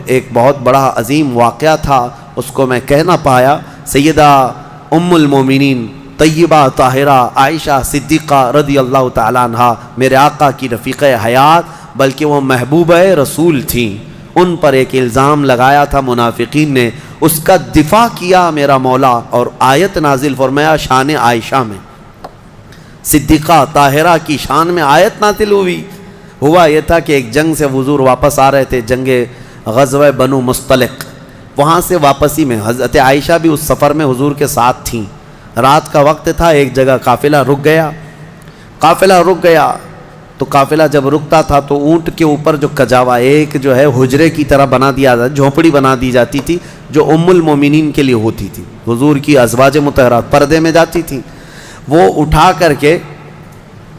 ایک بہت بڑا عظیم واقعہ تھا، اس کو میں کہہ نہ پایا۔ سیدہ ام المومنین طیبہ طاہرہ عائشہ صدیقہ رضی اللہ تعالیٰ عنہ میرے آقا کی رفیقہ حیات، بلکہ وہ محبوبہ رسول تھیں۔ ان پر ایک الزام لگایا تھا منافقین نے، اس کا دفاع کیا میرا مولا، اور آیت نازل فرمایا شان عائشہ میں، صدیقہ طاہرہ کی شان میں آیت نازل ہوئی۔ ہوا یہ تھا کہ ایک جنگ سے حضور واپس آ رہے تھے، جنگ غزوہ بنو مصطلق، وہاں سے واپسی میں حضرت عائشہ بھی اس سفر میں حضور کے ساتھ تھیں۔ رات کا وقت تھا، ایک جگہ قافلہ رک گیا تو قافلہ جب رکتا تھا تو اونٹ کے اوپر جو کجاوا، ایک جو ہے حجرے کی طرح بنا دیا جاتا، جھونپڑی بنا دی جاتی تھی جو ام المومنین کے لیے ہوتی تھی، حضور کی ازواج مطہرات پردے میں جاتی تھیں، وہ اٹھا کر کے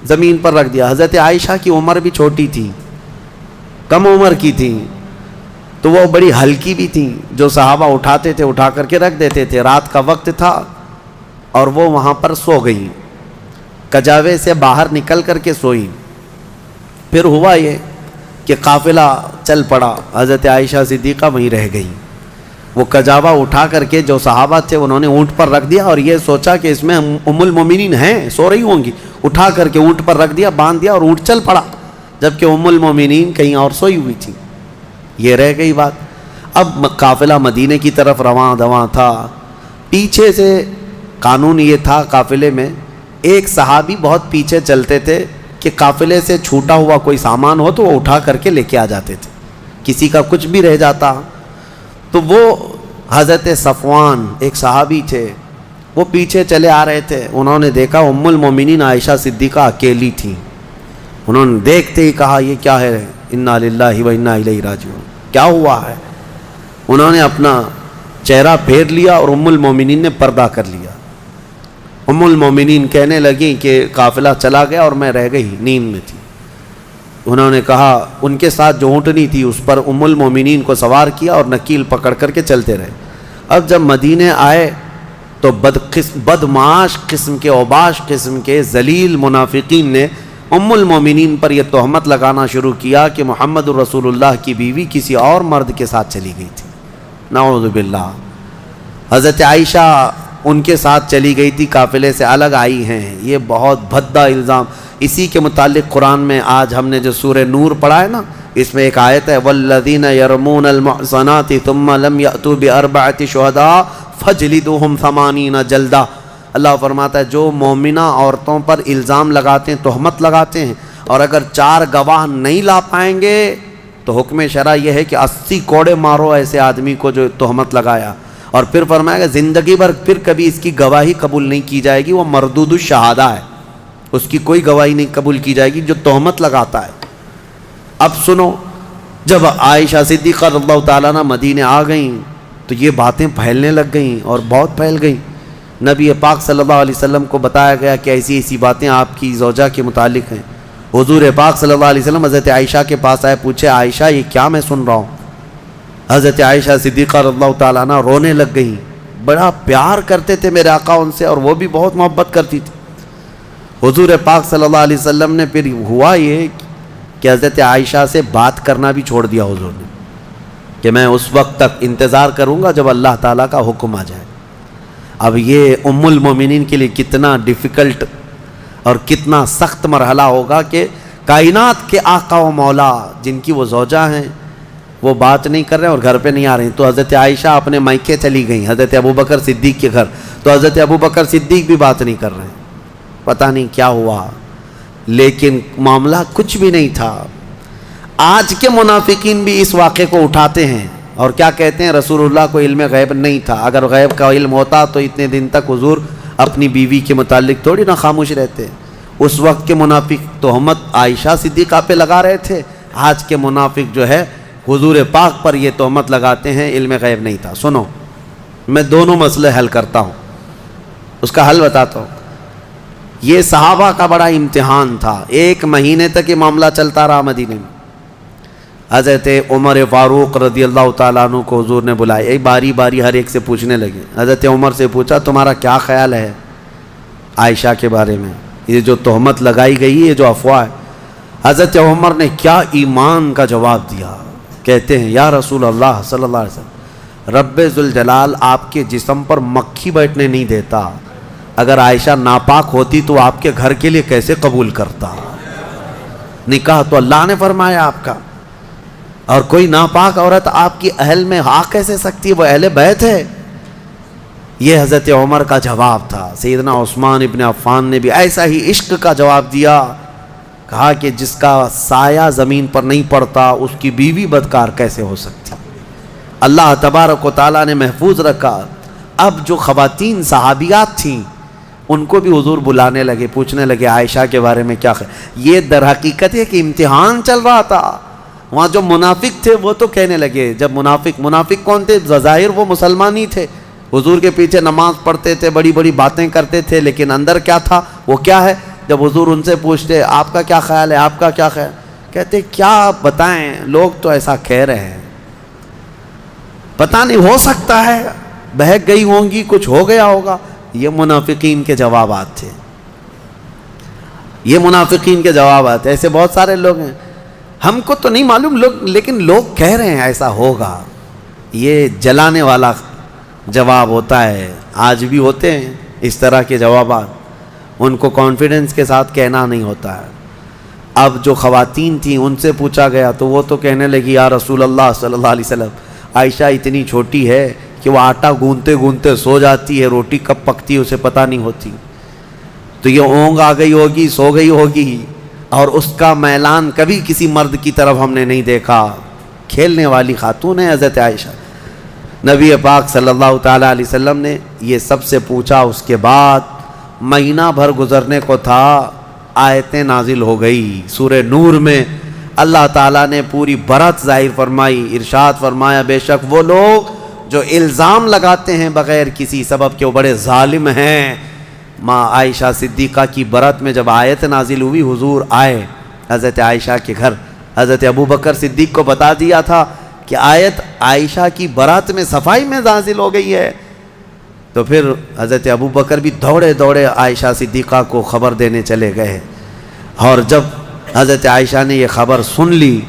زمین پر رکھ دیا۔ حضرت عائشہ کی عمر بھی چھوٹی تھی، کم عمر کی تھی، تو وہ بڑی ہلکی بھی تھیں، جو صحابہ اٹھاتے تھے اٹھا کر کے رکھ دیتے تھے۔ رات کا وقت تھا اور وہ وہاں پر سو گئیں، کجاوے سے باہر نکل کر کے سوئیں۔ پھر ہوا یہ کہ قافلہ چل پڑا، حضرت عائشہ صدیقہ وہیں رہ گئیں۔ وہ کجاوا اٹھا کر کے جو صحابہ تھے انہوں نے اونٹ پر رکھ دیا، اور یہ سوچا کہ اس میں ام المومنین ہیں، سو رہی ہوں گی، اٹھا کر کے اونٹ پر رکھ دیا، باندھ دیا اور اونٹ چل پڑا، جبکہ ام المومنین کہیں اور سوئی ہوئی تھی۔ یہ رہ گئی بات۔ اب قافلہ مدینے کی طرف رواں دواں تھا، پیچھے سے قانون یہ تھا قافلے میں، ایک صحابی بہت پیچھے چلتے تھے کہ قافلے سے چھوٹا ہوا کوئی سامان ہو تو وہ اٹھا کر کے لے کے آ جاتے تھے، کسی کا کچھ بھی رہ جاتا تو وہ حضرت صفوان ایک صحابی تھے، وہ پیچھے چلے آ رہے تھے، انہوں نے دیکھا ام المومنین عائشہ صدیقہ اکیلی تھیں۔ انہوں نے دیکھتے ہی کہا یہ کیا ہے، انا للہ و انا الیہ راجعون، کیا ہوا ہے؟ انہوں نے اپنا چہرہ پھیر لیا اور ام المومنین نے پردہ کر لیا۔ ام المومنین کہنے لگیں کہ قافلہ چلا گیا اور میں رہ گئی، نیند میں تھی۔ انہوں نے کہا ان کے ساتھ جو اونٹنی تھی اس پر ام المومنین کو سوار کیا اور نکیل پکڑ کر کے چلتے رہے۔ اب جب مدینے آئے تو بدمعاش قسم کے، اوباش قسم کے ذلیل منافقین نے ام المومنین پر یہ تہمت لگانا شروع کیا کہ محمد رسول اللہ کی بیوی کسی اور مرد کے ساتھ چلی گئی تھی، نعوذ باللہ۔ حضرت عائشہ ان کے ساتھ چلی گئی تھی، قافلے سے الگ آئی ہیں، یہ بہت بھدا الزام۔ اسی کے متعلق قرآن میں آج ہم نے جو سورہ نور پڑھا ہے نا، اس میں ایک آیت ہے والذین یرمون المحصنات ثم لم یأتوا بأربعة شہداء فجلدوہم 80 جلدہ۔ اللہ فرماتا ہے جو مومنہ عورتوں پر الزام لگاتے ہیں، تہمت لگاتے ہیں، اور اگر 4 گواہ نہیں لا پائیں گے تو حکم شرع یہ ہے کہ 80 کوڑے مارو ایسے آدمی کو جو تہمت لگایا۔ اور پھر فرمایا کہ زندگی بھر پھر کبھی اس کی گواہی قبول نہیں کی جائے گی، وہ مردود الشہادہ ہے، اس کی کوئی گواہی نہیں قبول کی جائے گی جو تہمت لگاتا ہے۔ اب سنو، جب عائشہ صدیقہ رضی اللہ تعالیٰ عنہ مدینے آ گئیں تو یہ باتیں پھیلنے لگ گئیں اور بہت پھیل گئیں۔ نبی پاک صلی اللہ علیہ وسلم کو بتایا گیا کہ ایسی ایسی باتیں آپ کی زوجہ کے متعلق ہیں۔ حضور پاک صلی اللہ علیہ وسلم حضرت عائشہ کے پاس آئے، پوچھے عائشہ یہ کیا میں سن رہا ہوں؟ حضرت عائشہ صدیقہ رضی اللہ تعالیٰ عنہ رونے لگ گئیں، بڑا پیار کرتے تھے میرے آقا ان سے، اور وہ بھی بہت محبت کرتی تھی۔ حضور پاک صلی اللہ علیہ وسلم نے پھر ہوا یہ کہ حضرت عائشہ سے بات کرنا بھی چھوڑ دیا حضور نے، کہ میں اس وقت تک انتظار کروں گا جب اللہ تعالیٰ کا حکم آ جائے۔ اب یہ ام المومنین کے لیے کتنا ڈیفیکلٹ اور کتنا سخت مرحلہ ہوگا کہ کائنات کے آقا و مولا جن کی وہ زوجہ ہیں وہ بات نہیں کر رہے ہیں اور گھر پہ نہیں آ رہے ہیں۔ تو حضرت عائشہ اپنے مائکے چلی گئیں حضرت ابوبکر صدیق کے گھر، تو حضرت ابوبکر صدیق بھی بات نہیں کر رہے ہیں، پتہ نہیں کیا ہوا، لیکن معاملہ کچھ بھی نہیں تھا۔ آج کے منافقین بھی اس واقعے کو اٹھاتے ہیں اور کیا کہتے ہیں رسول اللہ کو علم غیب نہیں تھا، اگر غیب کا علم ہوتا تو اتنے دن تک حضور اپنی بیوی کے متعلق تھوڑی نہ خاموش رہتے۔ اس وقت کے منافق تہمت عائشہ صدیقہ پہ لگا رہے تھے، آج کے منافق جو ہے حضور پاک پر یہ تہمت لگاتے ہیں علم غیب نہیں تھا۔ سنو، میں دونوں مسئلے حل کرتا ہوں، اس کا حل بتاتا ہوں۔ یہ صحابہ کا بڑا امتحان تھا، 1 مہینے تک یہ معاملہ چلتا رہا مدینے میں۔ حضرت عمر فاروق رضی اللہ تعالیٰ عنہ کو حضور نے بلایا، باری باری ہر ایک سے پوچھنے لگے۔ حضرت عمر سے پوچھا تمہارا کیا خیال ہے عائشہ کے بارے میں، یہ جو تہمت لگائی گئی ہے، یہ جو افواہ ہے۔ حضرت عمر نے کیا ایمان کا جواب دیا کہتے ہیں یا رسول اللہ صلی اللہ علیہ وسلم، رب ذوالجلال آپ کے جسم پر مکھی بیٹھنے نہیں دیتا، اگر عائشہ ناپاک ہوتی تو آپ کے گھر کے لیے کیسے قبول کرتا؟ نکاح تو اللہ نے فرمایا آپ کا، اور کوئی ناپاک عورت آپ کی اہل میں آ کیسے سکتی ہے؟ وہ اہل بیت ہے۔ یہ حضرت عمر کا جواب تھا۔ سیدنا عثمان ابن عفان نے بھی ایسا ہی عشق کا جواب دیا، کہا کہ جس کا سایہ زمین پر نہیں پڑتا اس کی بیوی بدکار کیسے ہو سکتی؟ اللہ تبارک و تعالیٰ نے محفوظ رکھا۔ اب جو خواتین صحابیات تھیں ان کو بھی حضور بلانے لگے، پوچھنے لگے عائشہ کے بارے میں کیا خیال۔ یہ در حقیقت ہے کہ امتحان چل رہا تھا۔ وہاں جو منافق تھے وہ تو کہنے لگے، جب منافق کون تھے؟ ظاہر وہ مسلمان ہی تھے، حضور کے پیچھے نماز پڑھتے تھے، بڑی بڑی باتیں کرتے تھے، لیکن اندر کیا تھا وہ کیا ہے؟ جب حضور ان سے پوچھتے آپ کا کیا خیال ہے، آپ کا کیا خیال، کہتے کیا بتائیں، لوگ تو ایسا کہہ رہے ہیں، پتہ نہیں، ہو سکتا ہے بہک گئی ہوں گی، کچھ ہو گیا ہوگا۔ یہ منافقین کے جوابات تھے، یہ منافقین کے جوابات۔ ایسے بہت سارے لوگ ہیں، ہم کو تو نہیں معلوم لوگ، لیکن لوگ کہہ رہے ہیں ایسا ہوگا۔ یہ جلانے والا جواب ہوتا ہے، آج بھی ہوتے ہیں اس طرح کے جوابات، ان کو کانفیڈنس کے ساتھ کہنا نہیں ہوتا ہے۔ اب جو خواتین تھیں ان سے پوچھا گیا تو وہ تو کہنے لگی یا رسول اللہ صلی اللہ علیہ وسلم، عائشہ اتنی چھوٹی ہے کہ وہ آٹا گوندتے گوندتے سو جاتی ہے، روٹی کب پکتی ہے اسے پتہ نہیں ہوتی، تو یہ اونگ آ گئی ہوگی، سو گئی ہوگی، اور اس کا میلان کبھی کسی مرد کی طرف ہم نے نہیں دیکھا۔ کھیلنے والی خاتون ہے حضرت عائشہ۔ نبی پاک صلی اللہ تعالیٰ علیہ وسلم نے یہ سب سے پوچھا، اس کے بعد مہینہ بھر گزرنے کو تھا، آیتیں نازل ہو گئی۔ سورہ نور میں اللہ تعالیٰ نے پوری برات ظاہر فرمائی، ارشاد فرمایا بے شک وہ لوگ جو الزام لگاتے ہیں بغیر کسی سبب کے وہ بڑے ظالم ہیں۔ ماں عائشہ صدیقہ کی برات میں جب آیت نازل ہوئی، حضور آئے حضرت عائشہ کے گھر، حضرت ابوبکر صدیق کو بتا دیا تھا کہ آیت عائشہ کی برات میں صفائی میں نازل ہو گئی ہے، تو پھر حضرت ابوبکر بھی دوڑے دوڑے عائشہ صدیقہ کو خبر دینے چلے گئے، اور جب حضرت عائشہ نے یہ خبر سن لی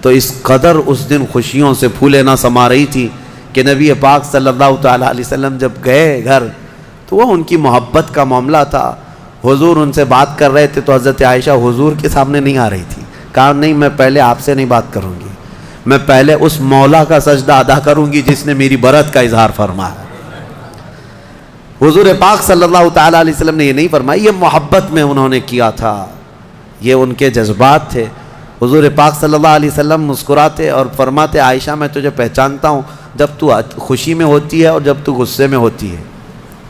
تو اس قدر اس دن خوشیوں سے پھولے نہ سما رہی تھی کہ نبی پاک صلی اللہ تعالیٰ علیہ وسلم جب گئے گھر تو وہ ان کی محبت کا معاملہ تھا۔ حضور ان سے بات کر رہے تھے تو حضرت عائشہ حضور کے سامنے نہیں آ رہی تھی، کہا نہیں میں پہلے آپ سے نہیں بات کروں گی، میں پہلے اس مولا کا سجدہ ادا کروں گی جس نے میری برات کا اظہار فرمایا۔ حضور پاک صلی اللہ تعالیٰ علیہ وسلم نے یہ نہیں فرمایا، یہ محبت میں انہوں نے کیا تھا، یہ ان کے جذبات تھے۔ حضور پاک صلی اللہ علیہ وسلم مسکراتے اور فرماتے عائشہ میں تجھے پہچانتا ہوں جب تو خوشی میں ہوتی ہے اور جب تو غصے میں ہوتی ہے،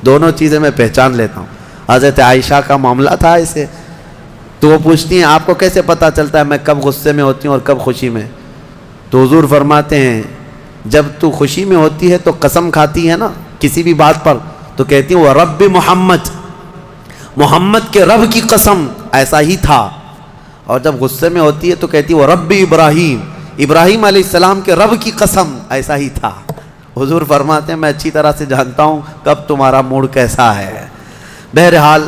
دونوں چیزیں میں پہچان لیتا ہوں۔ حضرت عائشہ کا معاملہ تھا اسے، تو وہ پوچھتی ہیں آپ کو کیسے پتہ چلتا ہے میں کب غصے میں ہوتی ہوں اور کب خوشی میں؟ تو حضور فرماتے ہیں جب تو خوشی میں ہوتی ہے تو قسم کھاتی ہے نا کسی بھی بات پر، تو کہتی ہیں وہ رب محمد، محمد کے رب کی قسم، ایسا ہی تھا۔ اور جب غصے میں ہوتی ہے تو کہتی ہے وہ رب ابراہیم، ابراہیم علیہ السلام کے رب کی قسم، ایسا ہی تھا۔ حضور فرماتے ہیں میں اچھی طرح سے جانتا ہوں کب تمہارا موڈ کیسا ہے۔ بہرحال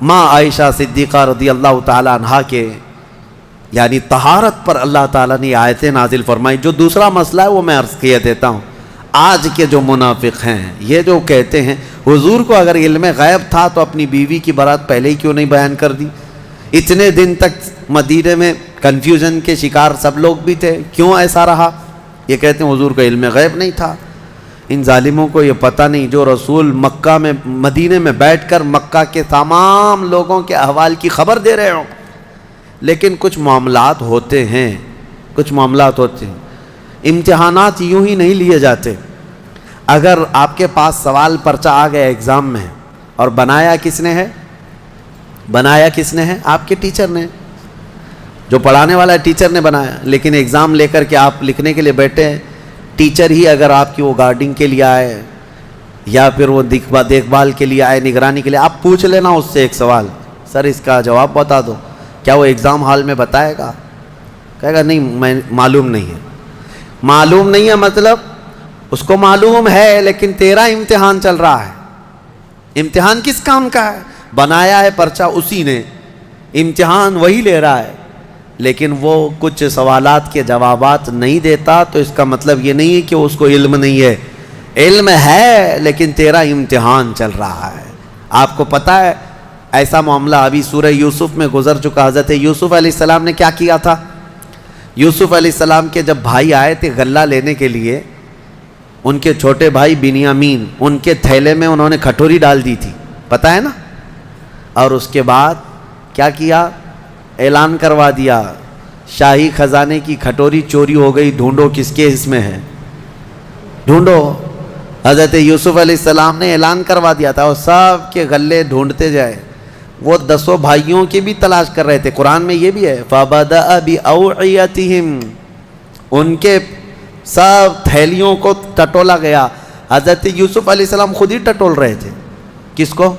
ماں عائشہ صدیقہ رضی اللہ تعالیٰ عنہا کے یعنی طہارت پر اللہ تعالیٰ نے آیتیں نازل فرمائی۔ جو دوسرا مسئلہ ہے وہ میں عرض کیے دیتا ہوں، آج کے جو منافق ہیں یہ جو کہتے ہیں حضور کو اگر علم غیب تھا تو اپنی بیوی کی برات پہلے ہی کیوں نہیں بیان کر دی؟ اتنے دن تک مدینے میں کنفیوژن کے شکار سب لوگ بھی تھے، کیوں ایسا رہا؟ یہ کہتے ہیں حضور کو علم غیب نہیں تھا۔ ان ظالموں کو یہ پتہ نہیں، جو رسول مکہ میں مدینے میں بیٹھ کر مکہ کے تمام لوگوں کے احوال کی خبر دے رہے ہوں، لیکن کچھ معاملات ہوتے ہیں، کچھ معاملات ہوتے ہیں، امتحانات یوں ہی نہیں لیے جاتے۔ اگر آپ کے پاس سوال پرچہ آ گیا ایگزام میں اور بنایا کس نے ہے؟ بنایا کس نے ہے؟ آپ کے ٹیچر نے، جو پڑھانے والا ٹیچر نے بنایا، لیکن ایگزام لے کر کے آپ لکھنے کے لیے بیٹھے ہیں، ٹیچر ہی اگر آپ کی وہ گارڈنگ کے لیے آئے یا پھر وہ دیکھ بھال کے لیے آئے، نگرانی کے لیے، آپ پوچھ لینا اس سے ایک سوال، سر اس کا جواب بتا دو، کیا وہ ایگزام ہال میں بتائے گا؟ کہے گا نہیں میں معلوم نہیں ہے۔ معلوم نہیں ہے مطلب اس کو معلوم ہے لیکن تیرا امتحان چل رہا ہے۔ امتحان کس کام کا ہے؟ بنایا ہے پرچہ اسی نے، امتحان وہی لے رہا ہے۔ لیکن وہ کچھ سوالات کے جوابات نہیں دیتا تو اس کا مطلب یہ نہیں ہے کہ اس کو علم نہیں ہے، علم ہے لیکن تیرا امتحان چل رہا ہے۔ آپ کو پتہ ہے ایسا معاملہ ابھی سورہ یوسف میں گزر چکا۔ حضرت یوسف علیہ السلام نے کیا کیا تھا؟ یوسف علیہ السلام کے جب بھائی آئے تھے غلہ لینے کے لیے، ان کے چھوٹے بھائی بنیامین، ان کے تھیلے میں انہوں نے کھٹوری ڈال دی تھی، پتہ ہے نا؟ اور اس کے بعد کیا کیا؟ اعلان کروا دیا، شاہی خزانے کی کھٹوری چوری ہو گئی، ڈھونڈو کس کے اس میں ہے، ڈھونڈو۔ حضرت یوسف علیہ السلام نے اعلان کروا دیا تھا اور سب کے غلے ڈھونڈتے جائے، وہ 10 بھائیوں کی بھی تلاش کر رہے تھے۔ قرآن میں یہ بھی ہے فَبَدَأَ بِأَوْعِيَتِهِمْ، ان کے سب تھیلیوں کو ٹٹولا گیا۔ حضرت یوسف علیہ السلام خود ہی ٹٹول رہے تھے، کس کو؟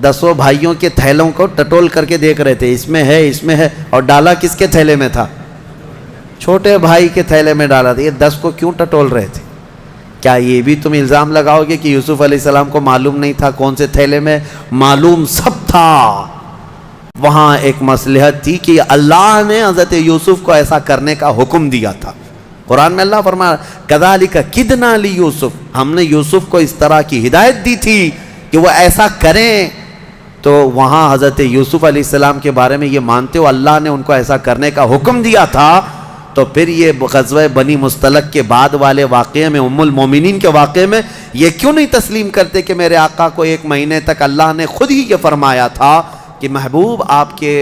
10 بھائیوں کے تھیلوں کو ٹٹول کر کے دیکھ رہے تھے، اس میں ہے، اس میں ہے، اور ڈالا کس کے تھیلے میں تھا؟ چھوٹے بھائی کے تھیلے میں ڈالا تھا۔ یہ 10 کو کیوں ٹٹول رہے تھے؟ کیا یہ بھی تم الزام لگاؤ گے کہ یوسف علیہ السلام کو معلوم نہیں تھا کون سے تھیلے میں؟ معلوم سب تھا۔ وہاں ایک مصلحت تھی کہ اللہ نے حضرت یوسف کو ایسا کرنے کا حکم دیا تھا۔ قرآن میں اللہ فرمایا کذالک کدنا لیوسف، ہم نے یوسف کو اس طرح کی ہدایت دی تھی کہ وہ ایسا کریں۔ تو وہاں حضرت یوسف علیہ السلام کے بارے میں یہ مانتے ہو اللہ نے ان کو ایسا کرنے کا حکم دیا تھا، تو پھر یہ غزوہ بنی مصطلق کے بعد والے واقعے میں، ام المومنین کے واقعے میں یہ کیوں نہیں تسلیم کرتے کہ میرے آقا کو 1 مہینے تک اللہ نے خود ہی یہ فرمایا تھا کہ محبوب آپ کے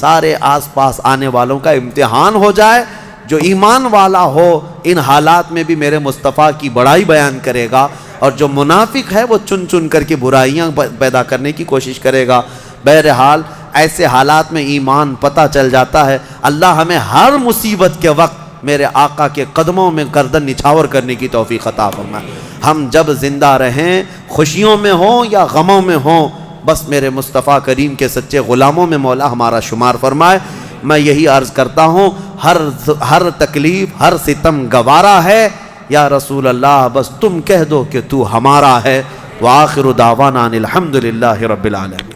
سارے آس پاس آنے والوں کا امتحان ہو جائے، جو ایمان والا ہو ان حالات میں بھی میرے مصطفیٰ کی بڑائی بیان کرے گا، اور جو منافق ہے وہ چن چن کر کے برائیاں پیدا کرنے کی کوشش کرے گا۔ بہرحال ایسے حالات میں ایمان پتہ چل جاتا ہے۔ اللہ ہمیں ہر مصیبت کے وقت میرے آقا کے قدموں میں گردن نچھاور کرنے کی توفیق عطا فرمائے۔ ہم جب زندہ رہیں، خوشیوں میں ہوں یا غموں میں ہوں، بس میرے مصطفیٰ کریم کے سچے غلاموں میں مولا ہمارا شمار فرمائے۔ میں یہی عرض کرتا ہوں، ہر تکلیف، ہر ستم گوارا ہے، یا رسول اللہ بس تم کہہ دو کہ تو ہمارا ہے۔ وآخر دعوانا الحمدللہ رب العالمین۔